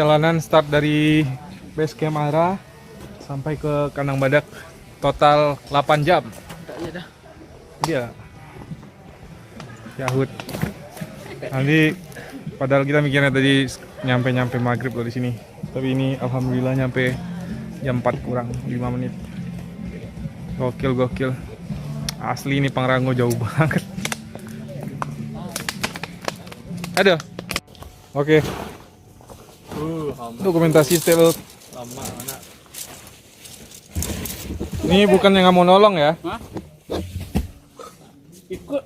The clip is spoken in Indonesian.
Perjalanan start dari base camp Ara sampai ke Kandang Badak total 8 jam. Iya dah. Dia Yahut. Nanti padahal kita mikirnya tadi nyampe maghrib loh di sini. Tapi ini alhamdulillah nyampe jam 4 kurang 5 menit. Gokil. Asli ini Pangrango jauh banget. Ada. Oke. Dokumentasi steel. Lama mana? Ini bukan yang nggak mau nolong ya. Hah? Ikut.